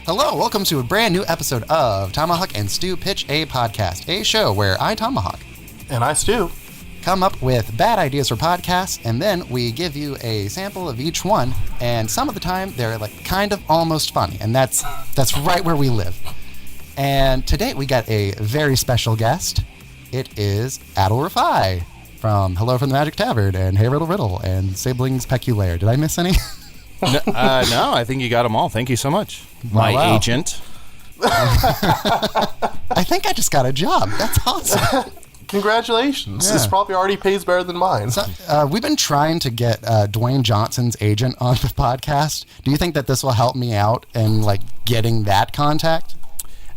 Hello, welcome to a brand new episode of Tomahawk and Stu Pitch, a podcast, a show where I, Tomahawk, and I, Stu, come up with bad ideas for podcasts, and then we give you a sample of each one, and some of the time they're like kind of almost funny, and that's right where we live. And today we got a very special guest. It is Adal Rifai from Hello from the Magic Tavern and Hey Riddle Riddle and Siblings Peculiar. Did I miss any? No, I think you got them all. Thank you so much. My agent. I think I just got a job. That's awesome. Congratulations. Yeah. This probably already pays better than mine. So, we've been trying to get Dwayne Johnson's agent on the podcast. Do you think that this will help me out in getting that contact?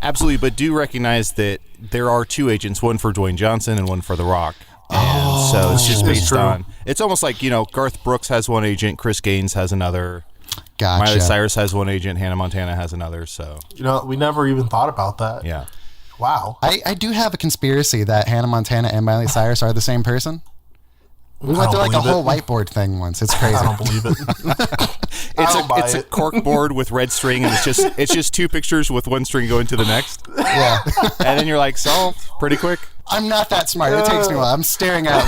Absolutely, but do recognize that there are two agents, one for Dwayne Johnson and one for The Rock. And so it's just based on, it's almost like, Garth Brooks has one agent, Chris Gaines has another. Gotcha. Miley Cyrus has one agent, Hannah Montana has another, so. We never even thought about that. Yeah. Wow. I do have a conspiracy that Hannah Montana and Miley Cyrus are the same person. We went through a whole whiteboard thing once. It's crazy. I don't believe it. It's a cork board with red string, and it's just two pictures with one string going to the next. Yeah. And then you're like, solved pretty quick. I'm not that smart. It takes me a while. I'm staring at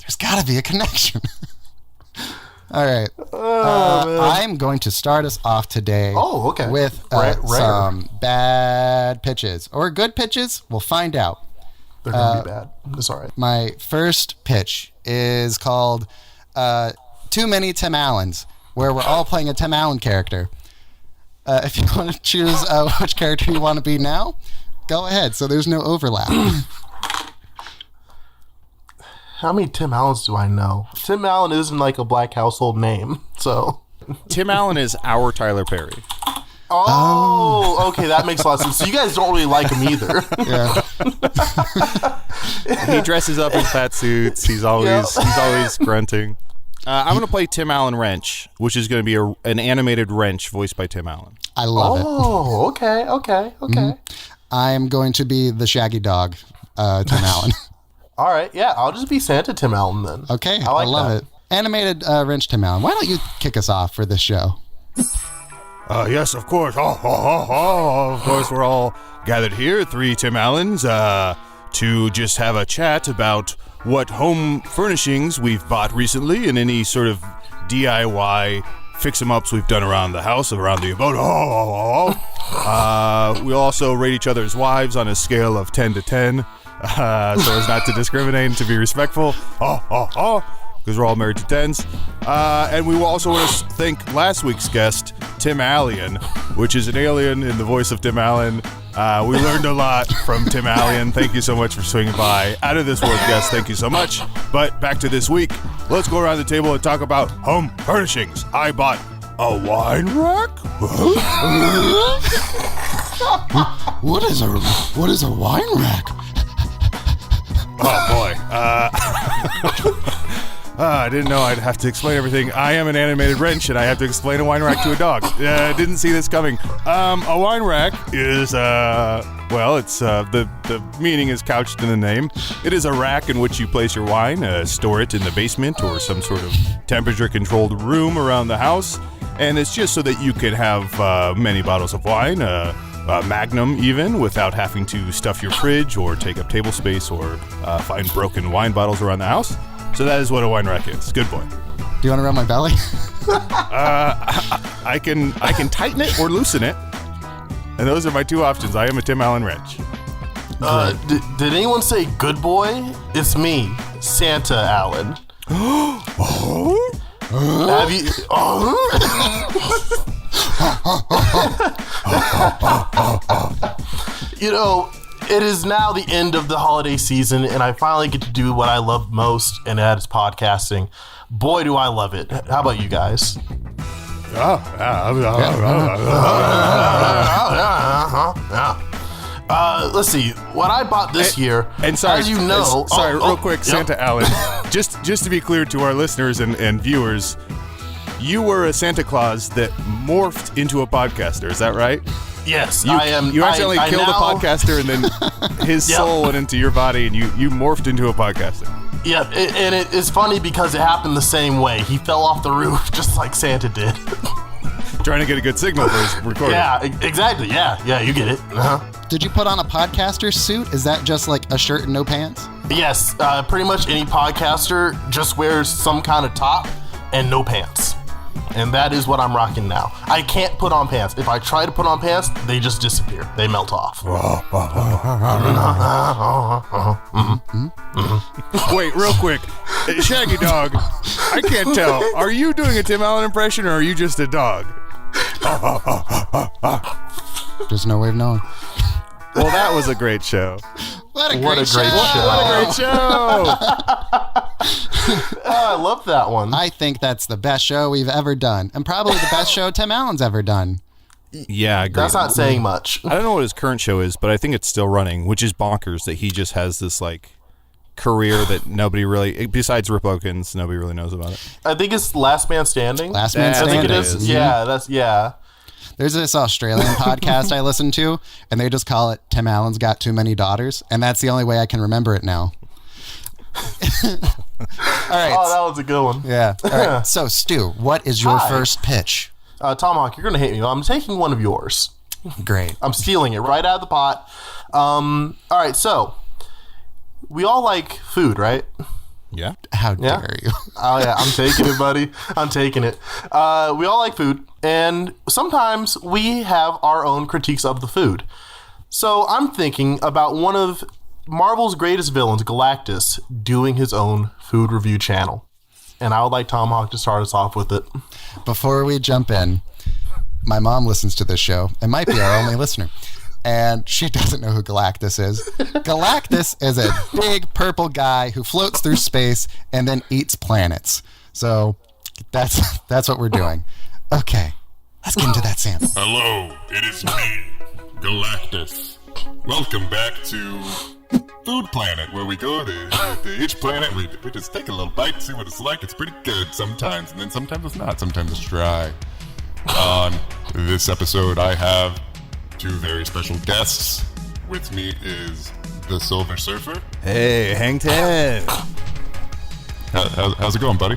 there's got to be a connection. All right. I'm going to start us off today with some bad pitches. Or good pitches. We'll find out. They're going to be bad. It's all right. My first pitch is called Too Many Tim Allens, where we're all playing a Tim Allen character. If you want to choose which character you want to be now, go ahead. So there's no overlap. How many Tim Allens do I know? Tim Allen isn't a black household name, so. Tim Allen is our Tyler Perry. Oh, okay, that makes a lot of sense. So you guys don't really like him either. Yeah. He dresses up in fat suits. He's always grunting. I'm going to play Tim Allen Wrench, which is going to be an animated wrench voiced by Tim Allen. I love it. Oh, okay. Mm-hmm. I'm going to be the Shaggy Dog, Tim Allen. All right, yeah, I'll just be Santa Tim Allen then. Okay, I love that. it. Animated wrench Tim Allen. Why don't you kick us off for this show? Yes, of course. Of course, we're all gathered here, three Tim Allens, to just have a chat about what home furnishings we've bought recently and any sort of DIY fix-em-ups we've done around the house, around the abode. We'll also rate each other's wives on a scale of 10 to 10, so as not to discriminate and to be respectful. Because we're all married to 10s. And we will also want to thank last week's guest, Tim Allen, which is an alien in the voice of Tim Allen. We learned a lot from Tim Allen. Thank you so much for swinging by. Out of this world guest, thank you so much. But back to this week. Let's go around the table and talk about home furnishings. I bought a wine rack. What is a wine rack? Oh boy. I didn't know I'd have to explain everything. I am an animated wrench, and I have to explain a wine rack to a dog. Didn't see this coming. A wine rack is, the meaning is couched in the name. It is a rack in which you place your wine, store it in the basement or some sort of temperature-controlled room around the house, and it's just so that you can have many bottles of wine, Magnum even, without having to stuff your fridge or take up table space or find broken wine bottles around the house. So that is what a wine rack is. Good boy. Do you want to rub my belly? I can tighten it or loosen it. And those are my two options. I am a Tim Allen wrench. Did anyone say good boy? It's me, Santa Allen. Have you... It is now the end of the holiday season, and I finally get to do what I love most, and that is podcasting. Boy, do I love it. How about you guys? Let's see. What I bought this year, and sorry, as you know... real quick, Santa Allen. Just to be clear to our listeners and viewers, you were a Santa Claus that morphed into a podcaster. Is that right? Yes, I am. You accidentally killed a podcaster, and then his soul went into your body, and you morphed into a podcaster. Yeah, and it's funny because it happened the same way. He fell off the roof just like Santa did. trying to get a good signal for his recording. Yeah, exactly. Yeah, you get it. Did you put on a podcaster suit? Is that just like a shirt and no pants? Yes, pretty much any podcaster just wears some kind of top and no pants. And that is what I'm rocking now. I can't put on pants. If I try to put on pants, they just disappear. They melt off. Wait, real quick. Shaggy Dog, I can't tell. Are you doing a Tim Allen impression or are you just a dog? There's no way of knowing. Well, that was a great show. What a What great a great show. show. What a great show. I love that one. I think that's the best show we've ever done, and probably the best show Tim Allen's ever done. Yeah, I agree. That's not saying much. I don't know what his current show is, but I think it's still running, which is bonkers that he just has this like career that nobody really, besides Rip Okins, nobody really knows about it. I think it's Last Man Standing. Last Man I think Standing. it is. Yeah. There's this Australian podcast I listen to, and they just call it Tim Allen's Got Too Many Daughters, and that's the only way I can remember it now. All right. Oh, that was a good one. Yeah. All right. So, Stu, what is your Hi. first pitch? Tomahawk, you're going to hate me. I'm taking one of yours. Great. I'm stealing it right out of the pot. All right, so we all like food, right? Yeah. How Yeah. dare you? Oh, yeah, I'm taking it, buddy. I'm taking it. We all like food, and sometimes we have our own critiques of the food. So I'm thinking about one of Marvel's greatest villains, Galactus, doing his own food review channel. And I would like Tomahawk to start us off with it. Before we jump in, my mom listens to this show and might be our only listener. And she doesn't know who Galactus is. Galactus is a big purple guy who floats through space and then eats planets. So that's what we're doing. Okay, let's get into that sample. Hello, it is me, Galactus. Welcome back to Food Planet, where we go to each planet, we just take a little bite, see what it's like. It's pretty good sometimes, and then sometimes it's not. Sometimes it's dry. On this episode, I have two very special guests. With me is the Silver Surfer. Hey, Hang Ten. How's it going, buddy?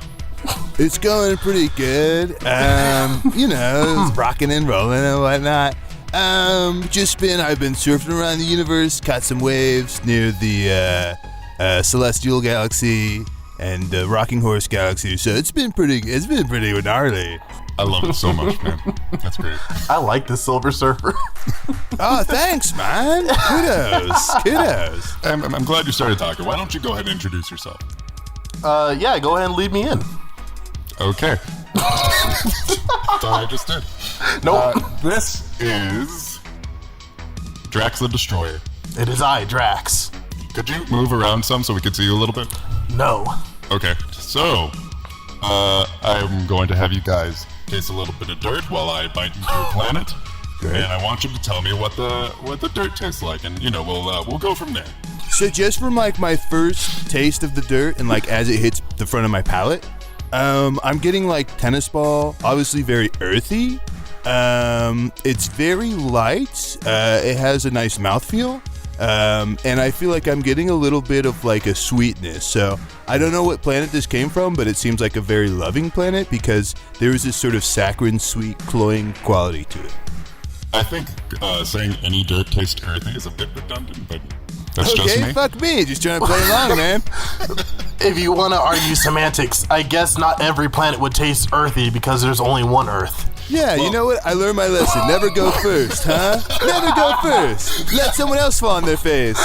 It's going pretty good. It's rocking and rolling and whatnot. I've been surfing around the universe, caught some waves near the Celestial Galaxy and the Rocking Horse Galaxy. So it's been pretty gnarly. I love it so much, man. That's great. I like this Silver Surfer. Oh, thanks, man. Kudos. I'm glad you started talking. Why don't you go ahead and introduce yourself? Yeah, go ahead and lead me in. Okay. Thought I just did. Nope. This is Drax the Destroyer. It is I, Drax. Could you move around some so we could see you a little bit? No. Okay, so I'm going to have you guys taste a little bit of dirt while I bite into a planet. Great. And I want you to tell me what the dirt tastes like, and we'll go from there. So just from like my first taste of the dirt and like as it hits the front of my palate, I'm getting like tennis ball, obviously very earthy. It's very light. It has a nice mouthfeel. And I feel like I'm getting a little bit of like a sweetness. So I don't know what planet this came from, but it seems like a very loving planet because there is this sort of saccharine, sweet, cloying quality to it. I think saying any dirt tastes earthy is a bit redundant, but that's just Okay, me. fuck me. Just trying to play along, man. If you want to argue semantics, I guess not every planet would taste earthy because there's only one Earth. Yeah, you know what? I learned my lesson. Never go first, huh? Never go first. Let someone else fall on their face.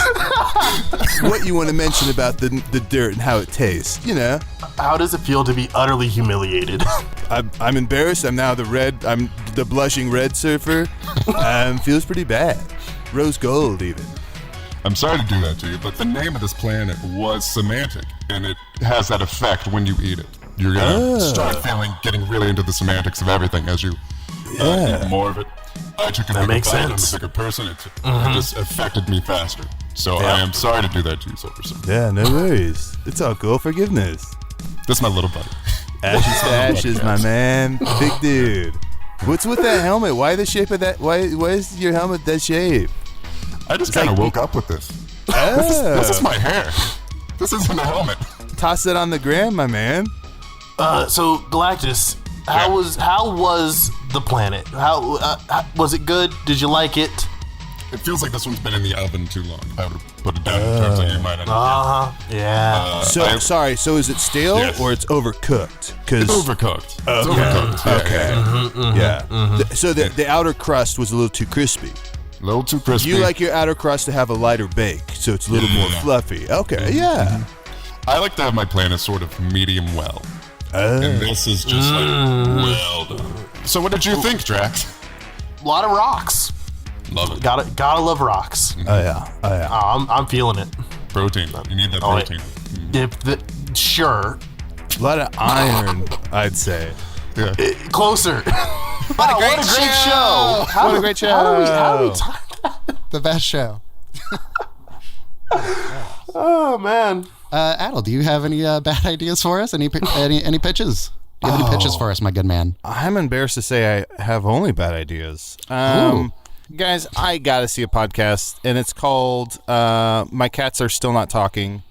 What you want to mention about the dirt and how it tastes, you know? How does it feel to be utterly humiliated? I'm embarrassed. I'm now I'm the blushing red surfer. Feels pretty bad. Rose gold, even. I'm sorry to do that to you, but the name of this planet was semantic, and it has that effect when you eat it. You're gonna start getting really into the semantics of everything as you eat more of it. I took a bigger makes bite, I'm sense. a bigger person. It just affected me faster. So I am sorry to do that to you, Silver Surfer. Yeah, no worries. It's all cool. Forgiveness. This is my little buddy. Ashes to ashes, my man. Big dude. What's with that helmet? Why the shape of that? Why is your helmet that shape? I just kind of woke up with this. Oh. This is my hair. This isn't a helmet. Toss it on the gram, my man. So Galactus, how was the planet? How was it good? Did you like it? It feels like this one's been in the oven too long. I would put it down in terms of you might understand. Yeah. So is it stale or it's overcooked? It's overcooked. It's overcooked. Okay. Yeah. So the outer crust was a little too crispy. A little too crispy. You like your outer crust to have a lighter bake, so it's a little more fluffy. Okay, yeah. I like to have my planet sort of medium well. And this is just like well done. So what did you think, Drax? A lot of rocks. Love it. Gotta love rocks. Oh yeah. I'm feeling it. Protein. You need that protein. Sure. A lot of iron, I'd say. Yeah. Closer. What a great show. What a great show. How do we time that? The best show. Oh, man. Adal, do you have any bad ideas for us? Any pitches? Do you have any pitches for us, my good man? I'm embarrassed to say I have only bad ideas. Guys, I gotta see a podcast, and it's called My Cats Are Still Not Talking.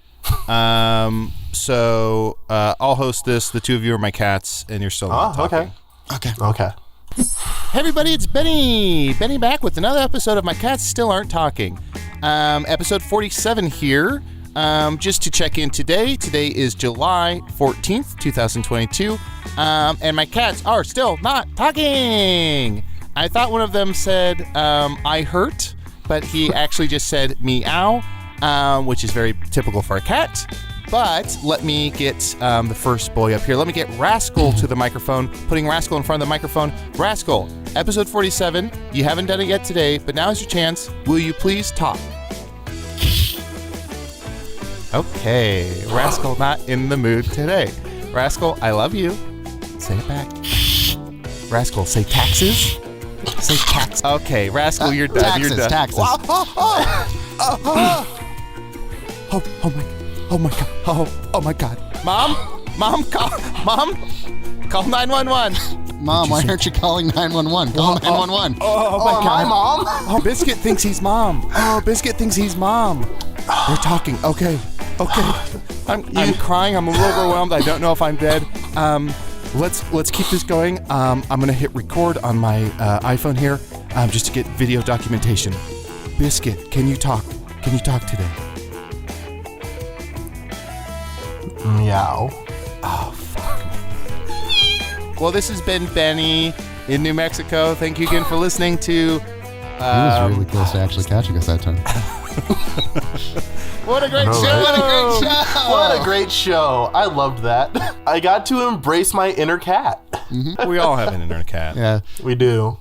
So I'll host this. The two of you are my cats, and you're still not talking. Okay. Hey everybody, it's Benny. Benny back with another episode of My Cats Still Aren't Talking. Episode 47 here. Just to check in today. Today is July 14th, 2022. And my cats are still not talking. I thought one of them said, I hurt, but he actually just said meow, which is very typical for a cat. But let me get the first boy up here. Let me get Rascal to the microphone, putting Rascal in front of the microphone. Rascal, episode 47. You haven't done it yet today, but now's your chance. Will you please talk? Okay, Rascal not in the mood today. Rascal, I love you. Say it back. Rascal, say taxes. Say tax. Okay, Rascal, you're done. Taxes, You're done. taxes. Oh my God. Mom, call 911. Mom, why aren't you calling 911? Call 911. Oh my God. Hi, Mom. Oh, Biscuit thinks he's mom. They're talking. Okay. I'm crying. I'm a little overwhelmed. I don't know if I'm dead. Let's keep this going. I'm gonna hit record on my iPhone here, just to get video documentation. Biscuit, can you talk? Can you talk today? Meow. Oh fuck. Well, this has been Benny in New Mexico. Thank you again for listening to. He was really close to actually catching us that time. What a great show! What a great show. I loved that. I got to embrace my inner cat. We all have an inner cat. Yeah. We do.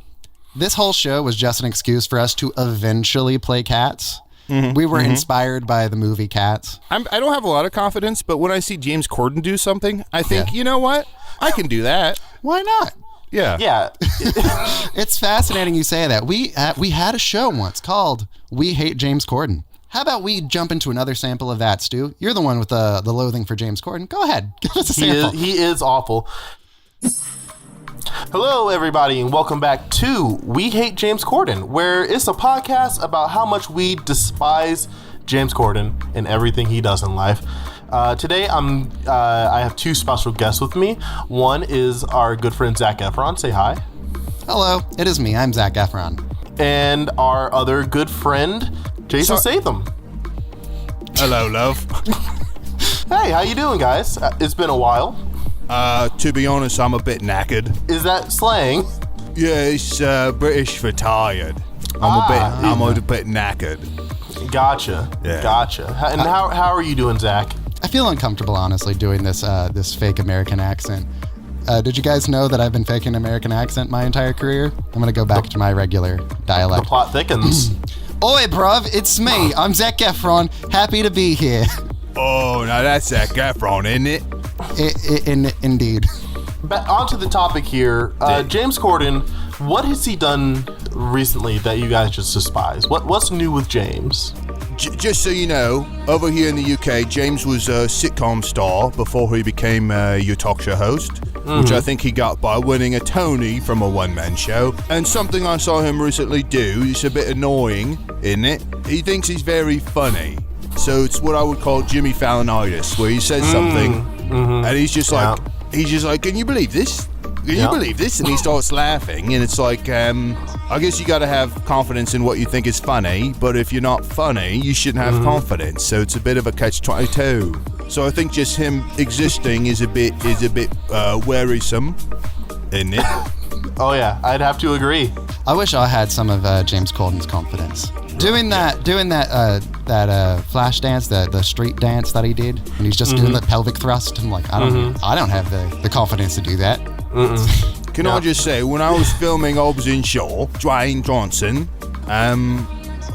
This whole show was just an excuse for us to eventually play Cats. We were inspired by the movie Cats. I don't have a lot of confidence, but when I see James Corden do something, I think, you know what? I can do that. Why not? Yeah. Yeah. It's fascinating you say that. We had a show once called We Hate James Corden. How about we jump into another sample of that, Stu? You're the one with the loathing for James Corden. Go ahead. Give us a sample. He is awful. Hello, everybody, and welcome back to We Hate James Corden, where it's a podcast about how much we despise James Corden and everything he does in life. Today, I have two special guests with me. One is our good friend Zac Efron. Say hi. Hello, it is me. I'm Zac Efron. And our other good friend, Jason Statham. Hello, love. Hey, how you doing, guys? It's been a while. To be honest, I'm a bit knackered. Is that slang? Yeah, it's British for tired. I'm a bit knackered. Gotcha. Yeah. Gotcha. And how are you doing, Zac? I feel uncomfortable, honestly, doing this fake American accent. Did you guys know that I've been faking an American accent my entire career? I'm going to go back to my regular dialect. The plot thickens. Oi, bruv, it's me. I'm Zac Efron. Happy to be here. Oh, now that's Zac Efron, isn't it? Indeed. But on to the topic here. James Corden, what has he done recently that you guys just despise? What's new with James? Just so you know, over here in the UK, James was a sitcom star before he became your talk show host, which I think he got by winning a Tony from a one-man show. And something I saw him recently do, it's a bit annoying, isn't it? He thinks he's very funny. So it's what I would call Jimmy Fallonitis, where he says something, and he's just like, can you believe this? Can you believe this? And he starts laughing, and it's like, I guess you got to have confidence in what you think is funny, but if you're not funny, you shouldn't have confidence. So it's a bit of a catch-22. So I think just him existing is a bit wearisome, isn't it? Oh yeah, I'd have to agree. I wish I had some of James Corden's confidence. Doing that flash dance, the street dance that he did, and he's just doing the pelvic thrust. I'm like, I don't have the confidence to do that. Can I just say, when I was filming Hobbs and Shaw, Dwayne Johnson,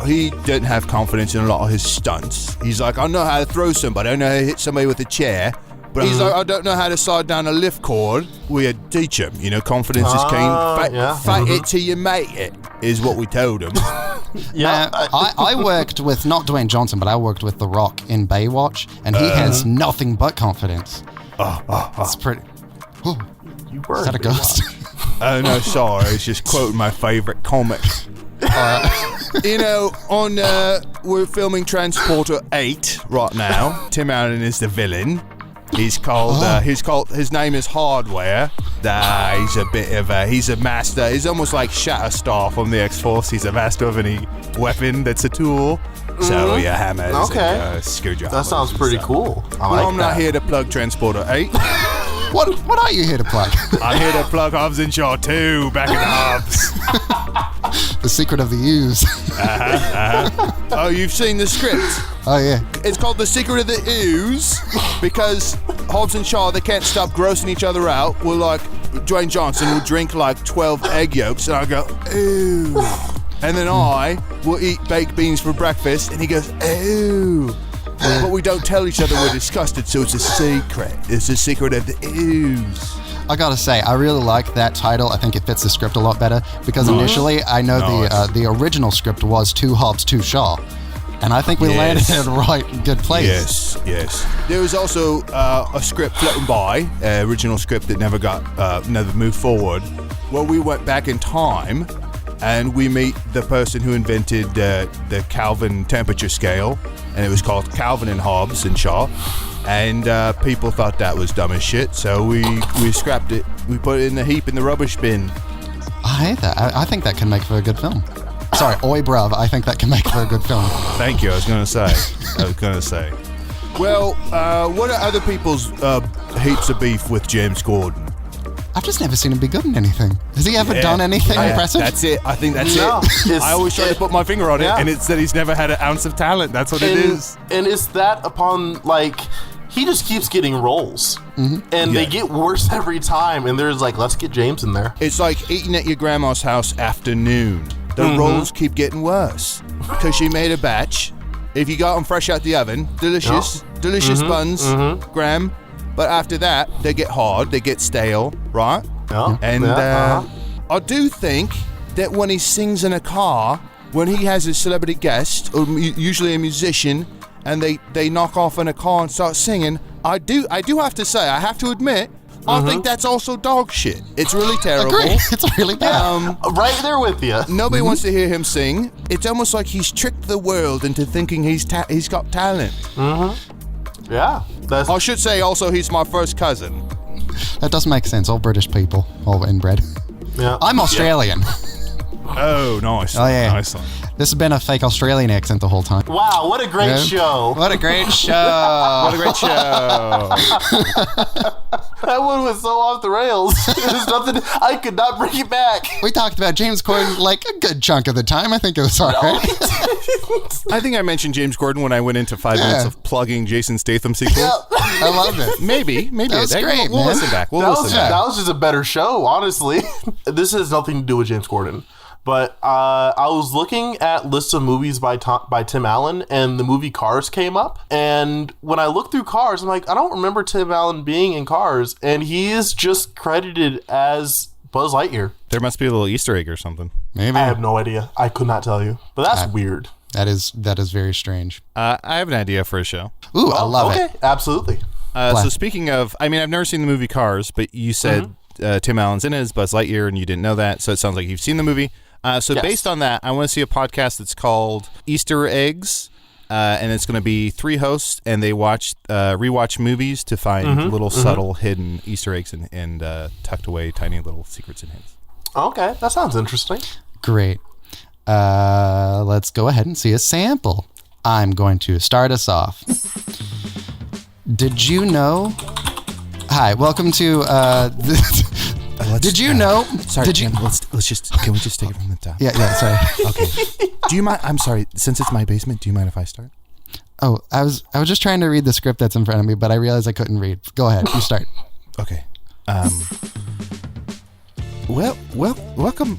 he didn't have confidence in a lot of his stunts. He's like, I know how to throw somebody, I know how to hit somebody with a chair. But he's like, I don't know how to slide down a lift cord. We teach him, confidence is king. Fight it till you make it, is what we told him. I worked with, not Dwayne Johnson, but I worked with The Rock in Baywatch, and he has nothing but confidence. It's pretty... Oh, is that a ghost? Oh, no, sorry. It's just quoting my favorite comic. We're filming Transporter 8 right now. Tim Allen is the villain. His name is Hardware. He's a master. He's almost like Shatterstar from the X-Force. He's a master of any weapon that's a tool. So hammers and screwdrivers. That sounds pretty cool. I'm not here to plug Transporter 8. What are you here to plug? I'm here to plug Hobbs and Shaw 2 back in Hobbs. The Secret of the Ooze. Oh, you've seen the script? Oh, yeah. It's called The Secret of the Ooze because Hobbs and Shaw, they can't stop grossing each other out. Well, like, Dwayne Johnson will drink like 12 egg yolks, and I go, ooh. And then I will eat baked beans for breakfast, and he goes, ooh. But we don't tell each other we're disgusted, so it's a secret. It's the secret of the ooze. I gotta say, I really like that title. I think it fits the script a lot better because initially I know the original script was Two Hobbs, Two Shaw. And I think we landed in the right good place. Yes. There was also a script floating by, original script that never moved forward, where we went back in time and we meet the person who invented the Kelvin temperature scale, and it was called Calvin and Hobbs and Shaw. And people thought that was dumb as shit, so we scrapped it. We put it in the heap in the rubbish bin. I hate that. I think that can make for a good film. Sorry, oi bruv, I think that can make for a good film. Thank you, I was going to say. Well, what are other people's heaps of beef with James Corden? I've just never seen him be good in anything. Has he ever done anything impressive? That's it. I think that's it. I always try to put my finger on it, and it's that he's never had an ounce of talent. That's what it is. And it's that upon, like, he just keeps getting roles. And they get worse every time. And there's like, let's get James in there. It's like eating at your grandma's house after noon. The rolls keep getting worse. Because she made a batch. If you got them fresh out the oven, delicious buns, Graham. But after that, they get hard, they get stale, right? And I do think that when he sings in a car, when he has a celebrity guest, or usually a musician, and they knock off in a car and start singing, I do have to say, I have to admit, I think that's also dog shit. It's really terrible. Agree. It's really bad. Right there with you. Nobody wants to hear him sing. It's almost like he's tricked the world into thinking he's got talent. Yeah. I should say also he's my first cousin. That does make sense. All British people, all inbred. Yeah. I'm Australian. Oh, nice. Oh, yeah. Nice one. This has been a fake Australian accent the whole time. Wow, what a great show. What a great show. What a great show. That one was so off the rails. There's nothing, I could not bring it back. We talked about James Corden like a good chunk of the time. I think it was all right. I think I mentioned James Corden when I went into 5 minutes of plugging Jason Statham sequels. Yeah. I loved it. Maybe. That was great, We'll man. listen back. That was just a better show, honestly. This has nothing to do with James Corden. But I was looking at lists of movies by Tim Allen, and the movie Cars came up. And when I looked through Cars, I'm like, I don't remember Tim Allen being in Cars. And he is just credited as Buzz Lightyear. There must be a little Easter egg or something. Maybe. I have no idea. I could not tell you. But that's weird. That is very strange. I have an idea for a show. Ooh, I love it. Okay, absolutely. So speaking of, I mean, I've never seen the movie Cars, but you said Tim Allen's in it as Buzz Lightyear, and you didn't know that. So it sounds like you've seen the movie. So yes. Based on that, I want to see a podcast that's called Easter Eggs and it's going to be 3 hosts, and they rewatch movies to find little subtle hidden Easter eggs and tucked away tiny little secrets and hints. Okay, that sounds interesting. Great. Let's go ahead and see a sample. I'm going to start us off. Did you know? Hi, welcome to. Did you know? Sorry, did you? Tim, can we just take it from the top? Yeah, sorry. Okay. Do you mind? I'm sorry. Since it's my basement, do you mind if I start? Oh, I was just trying to read the script that's in front of me, but I realized I couldn't read. Go ahead, you start. Okay. Welcome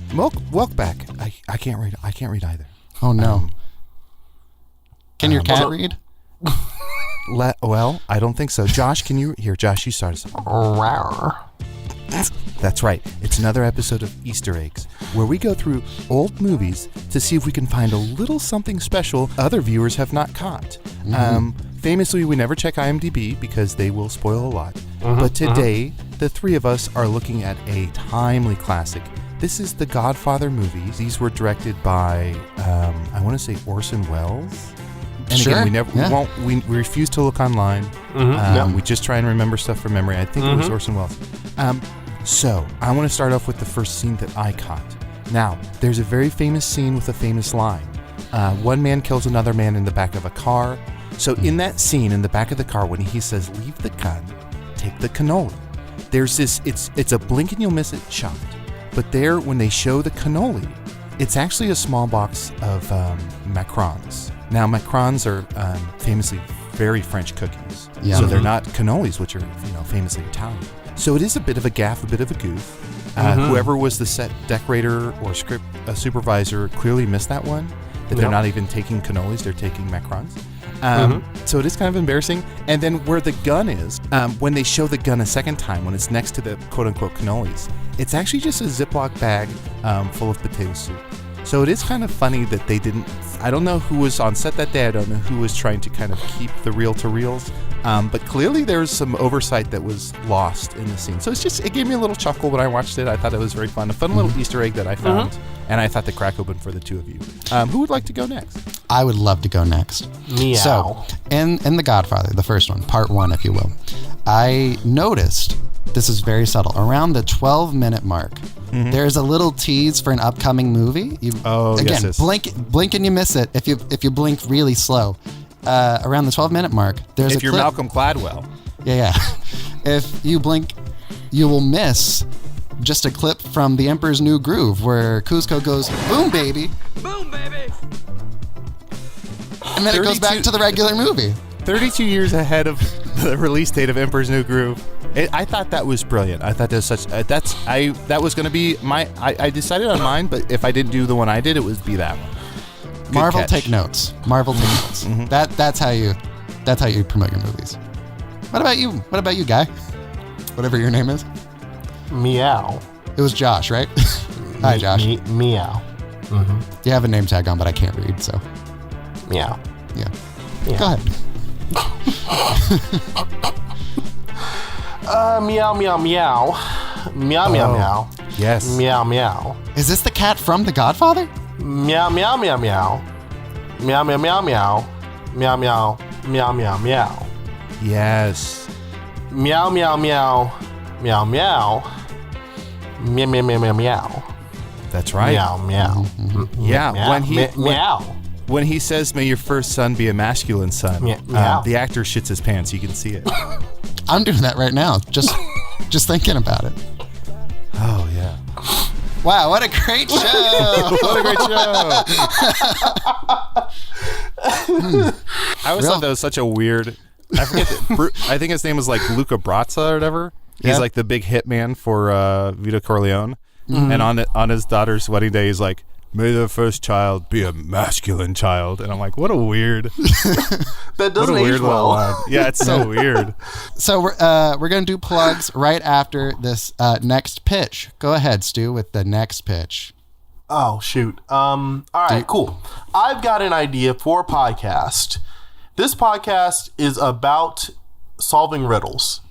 back. I can't read. I can't read either. Oh no. Can your cat read? Well, I don't think so. Josh, can you? Here, Josh, you start us off. That's right. It's another episode of Easter Eggs, where we go through old movies to see if we can find a little something special other viewers have not caught. Famously, we never check IMDb because they will spoil a lot. But today, the 3 of us are looking at a timely classic. This is the Godfather movies. These were directed by, I want to say Orson Welles. And Sure. Again, we refuse to look online. We just try and remember stuff from memory. I think it was Orson Welles. So I want to start off with the first scene that I caught. Now, there's a very famous scene with a famous line. One man kills another man in the back of a car. So in that scene, in the back of the car, when he says, "Leave the gun, take the cannoli," there's this. It's a blink and you'll miss it shot. But there, when they show the cannoli, it's actually a small box of macarons. Now, macarons are famously very French cookies. Yeah. So they're not cannolis, which are famously Italian. So it is a bit of a gaffe, a bit of a goof. Whoever was the set decorator or script supervisor clearly missed that one, that they're not even taking cannolis, they're taking macarons. So it is kind of embarrassing. And then where the gun is, when they show the gun a second time, when it's next to the quote-unquote cannolis, it's actually just a Ziploc bag full of potato soup. So it is kind of funny that they didn't. I don't know who was on set that day. I don't know who was trying to kind of keep the reel-to-reels. But clearly there was some oversight that was lost in the scene. So it gave me a little chuckle when I watched it. I thought it was very fun. A fun little Easter egg that I found. And I thought the crack open for the 2 of you. Who would like to go next? I would love to go next. Meow. So, in The Godfather, the first one, part 1, if you will, I noticed, this is very subtle, around the 12-minute mark, there's a little tease for an upcoming movie. Again, blink and you miss it if you blink really slow. Around the 12-minute mark, there's if you're clip. Malcolm Gladwell. Yeah. If you blink, you will miss just a clip from The Emperor's New Groove where Kuzco goes, "Boom, baby." Boom, baby. And then it goes back to the regular movie. 32 years ahead of the release date of Emperor's New Groove. I thought that was brilliant. I thought that was such. That was going to be my. I decided on mine, but if I didn't do the one I did, it would be that one. Good Marvel catch. take notes. Marvel take notes. That's how you promote your movies. What about you? What about you, Guy? Whatever your name is. Meow. It was Josh, right? Hi, Josh. Meow. You have a name tag on, but I can't read, so Meow. yeah. Yeah. Go ahead. Meow, meow, meow. Meow, meow, meow. Yes. Meow, meow. Is this the cat from The Godfather? Meow, meow, meow, meow. Meow, meow, meow, meow. Meow, meow, meow, meow, meow. Yes. Meow, meow, meow. Meow, meow. Meow, meow, meow, meow, meow. That's right. Meow, meow. Yeah. Meow. When he says, "May your first son be a masculine son," Meow. the actor shits his pants. You can see it. I'm doing that right now. Just thinking about it. Oh yeah. Wow, what a great show! What a great show! I always thought that was such a weird. I forget. I think his name was like Luca Brasi or whatever. He's Yeah. like the big hitman for Vito Corleone. And on his daughter's wedding day, he's like, "May the first child be a masculine child." And I'm like, what a weird. That doesn't what a age weird well. line. Yeah, it's so weird. So we're gonna do plugs right after this next pitch. Go ahead, Stu, with the next pitch. Oh, shoot. All right, cool. I've got an idea for a podcast. This podcast is about solving riddles.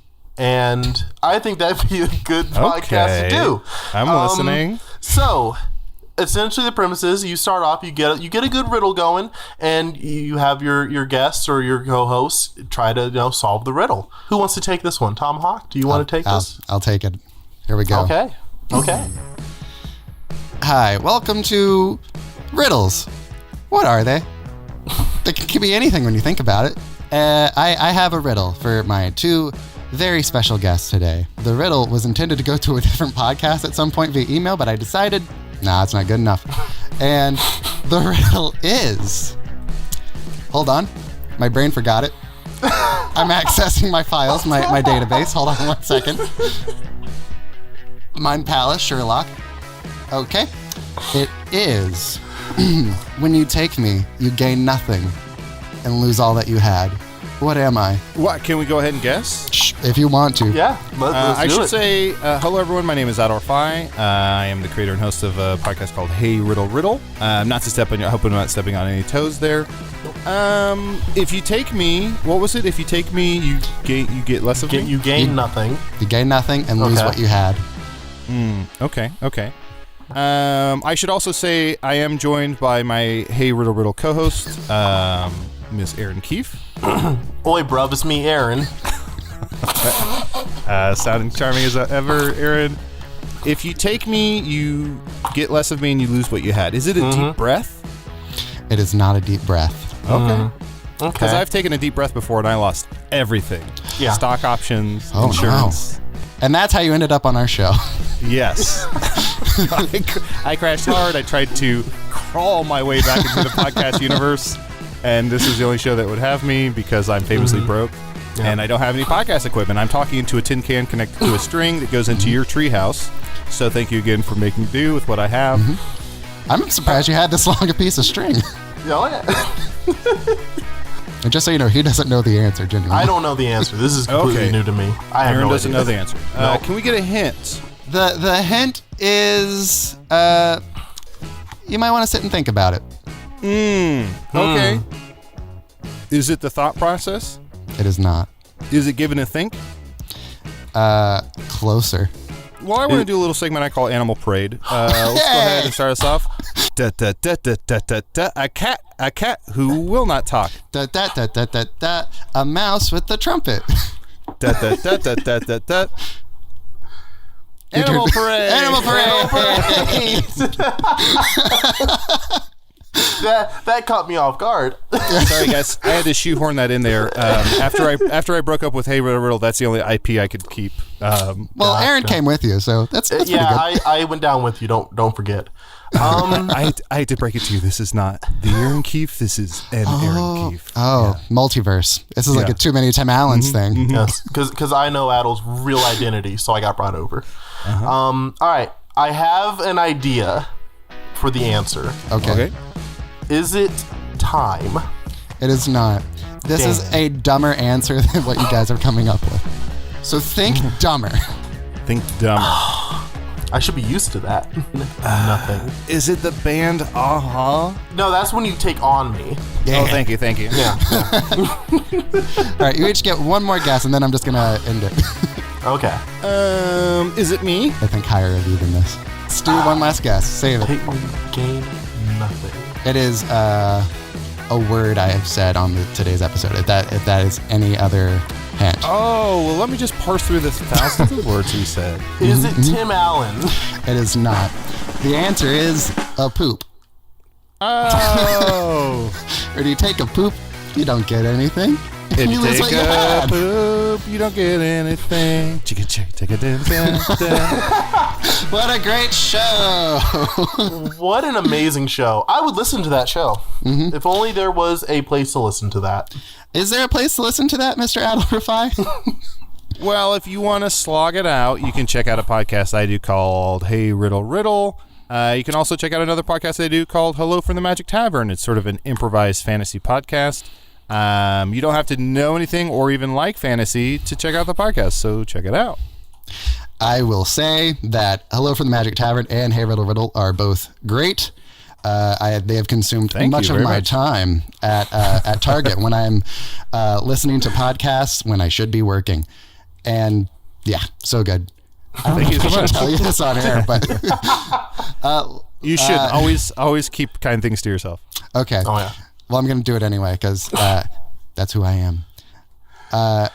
And I think that'd be a good podcast to do. I'm listening. So, essentially the premise is you start off, you get a good riddle going, and you have your guests or your co-hosts try to solve the riddle. Who wants to take this one? Tomahawk, do you want to take this? I'll take it. Here we go. Okay. Hi, welcome to Riddles. What are they? They can be anything when you think about it. I have a riddle for my two very special guests today. The riddle was intended to go to a different podcast at some point via email, but I decided, it's not good enough. And the riddle is... Hold on. My brain forgot it. I'm accessing my files, my database. Hold on 1 second. Mind Palace, Sherlock. Okay. It is... When you take me, you gain nothing and lose all that you had. What am I? What? Can we go ahead and guess? If you want to. Yeah, let's I do should it. say, hello everyone, my name is Adal Rifai. I am the creator and host of a podcast called Hey Riddle. Not to step on I hope I'm not stepping on any toes there. If you take me, what was it? If you take me, you get less of me? You gain nothing. You gain nothing and lose what you had. Okay. I should also say I am joined by my Hey Riddle co-host, Miss Erin Keefe. Oi, bruv, it's me, Aaron. Sounding charming as ever, Erin. If you take me, you get less of me and you lose what you had. Is it a deep breath? It is not a deep breath. Okay. Okay. Because I've taken a deep breath before and I lost everything. Yeah. Stock options, Oh, insurance. And that's how you ended up on our show. Yes. I crashed hard. I tried to crawl my way back into the podcast universe. And this is the only show that would have me because I'm famously broke. Yeah. And I don't have any podcast equipment. I'm talking into a tin can connected to a string that goes into your treehouse. So thank you again for making do with what I have. I'm surprised you had this long a piece of string. Yeah. And just so you know, he doesn't know the answer, genuinely. I don't know the answer. This is completely Okay. new to me. I have Aaron no doesn't idea. know the answer. No. Can we get a hint? The hint is, you might want to sit and think about it. Okay. Is it the thought process? It is not. Is it given a think? Closer. Well, I want to do a little segment I call Animal Parade. Let's go ahead and start us off. Da, da, da, da, da, da, da. A cat who will not talk. Da, da, da, da, da, da. A mouse with the trumpet. Da, da, da, da, da, da, da. Animal Parade! Animal parade! That caught me off guard. Sorry, guys. I had to shoehorn that in there. After I broke up with Hey Riddle, that's the only IP I could keep. Well, Aaron came with you, so that's pretty good. I went down with you. Don't forget. I hate to break it to you. This is not the Aaron Keefe. This is an Aaron Keefe. Oh, multiverse. This is like Yeah. a Too Many Tim Allens thing. Yes, because I know Adal's real identity, so I got brought over. All right, I have an idea for the answer. Okay. Is it time? It is not. This Dang. is a dumber answer than what you guys are coming up with. So think dumber. Think dumber. I should be used to that. Nothing. Is it the band Aha? No, that's when you take on me. Yeah. Oh, thank you. Yeah. All right, you each get one more guess, and then I'm just going to end it. Okay. Is it me? I think higher of you than this. Stu, one last guess. Save it. Take me, gain nothing. It is a word I have said on today's episode. If that is any other hint. Oh, well, let me just parse through the thousands of words he said. Is it Tim Allen? It is not. The answer is a poop. Oh. Or do you take a poop? You don't get anything. If you lose take what you a had. poop, you don't get anything. Chicka chick, take a dun, dun, dun. What a great show! What an amazing show. I would listen to that show. If only there was a place to listen to that. Is there a place to listen to that, Mr. Adal Rifai? Well, if you want to slog it out, you can check out a podcast I do called Hey Riddle. You can also check out another podcast I do called Hello from the Magic Tavern. It's sort of an improvised fantasy podcast. You don't have to know anything or even like fantasy to check out the podcast, so check it out. I will say that Hello from the Magic Tavern and Hey Riddle are both great. They have consumed much of my time at Target when I'm listening to podcasts when I should be working. And yeah, so good. Thank you so much. Tell you this on air, but You should always keep kind things to yourself. okay. Oh yeah. Well, I'm going to do it anyway because that's who I am.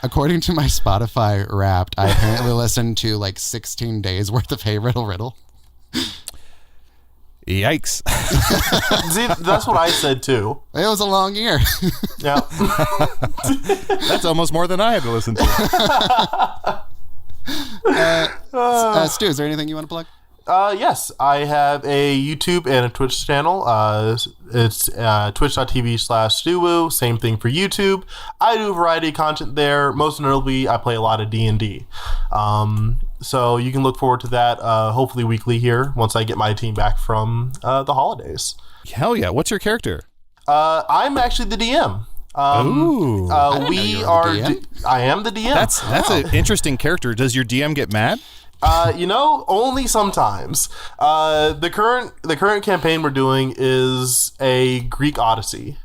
According to my Spotify Wrapped, I apparently listened to like 16 days worth of Hey Riddle Riddle. Yikes. See, that's what I said too. It was a long year. Yeah. That's almost more than I had to listen to. Stu, is there anything you want to plug? Yes, I have a YouTube and a Twitch channel. It's twitch.tv/StuWoo. Same thing for YouTube. I do a variety of content there. Most notably, I play a lot of D&D. So you can look forward to that hopefully weekly here once I get my team back from the holidays. Hell yeah. What's your character? I'm actually the DM. Ooh. We are. I am the DM. That's an interesting character. Does your DM get mad? Only sometimes. The current campaign we're doing is a Greek Odyssey.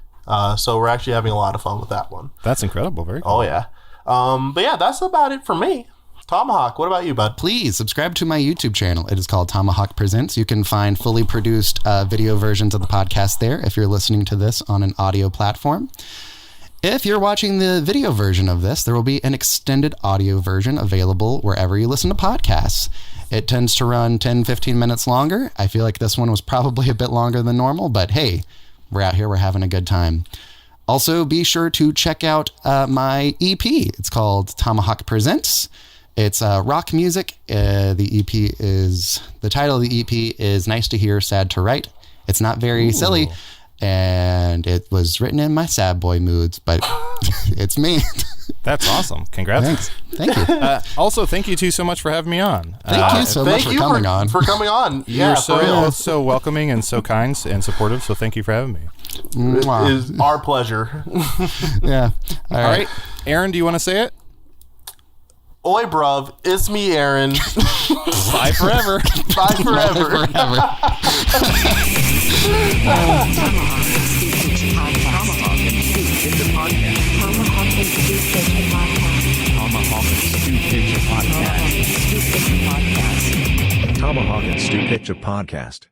So we're actually having a lot of fun with that one. That's incredible. Very cool. Oh yeah. But yeah, that's about it for me. Tomahawk, what about you, bud? Please subscribe to my YouTube channel. It is called Tomahawk Presents. You can find fully produced video versions of the podcast there if you're listening to this on an audio platform. If you're watching the video version of this, there will be an extended audio version available wherever you listen to podcasts. It tends to run 10, 15 minutes longer. I feel like this one was probably a bit longer than normal, but hey, we're out here, we're having a good time. Also, be sure to check out my EP. It's called Tomahawk Presents. It's rock music. The title of the EP is Nice to Hear, Sad to Write. It's not very silly. And it was written in my sad boy moods, but it's me. That's awesome. Congrats. Thank you. Also, thank you two so much for having me on. Thank you so much for coming on. For coming on. You're Yeah, so welcoming and so kind and supportive, so thank you for having me. it is our pleasure. Yeah. All All right. Aaron, do you want to say it? Oi, bruv, it's me, Aaron. Bye forever. Bye forever. Tomahawk and Stu Pitch a podcast.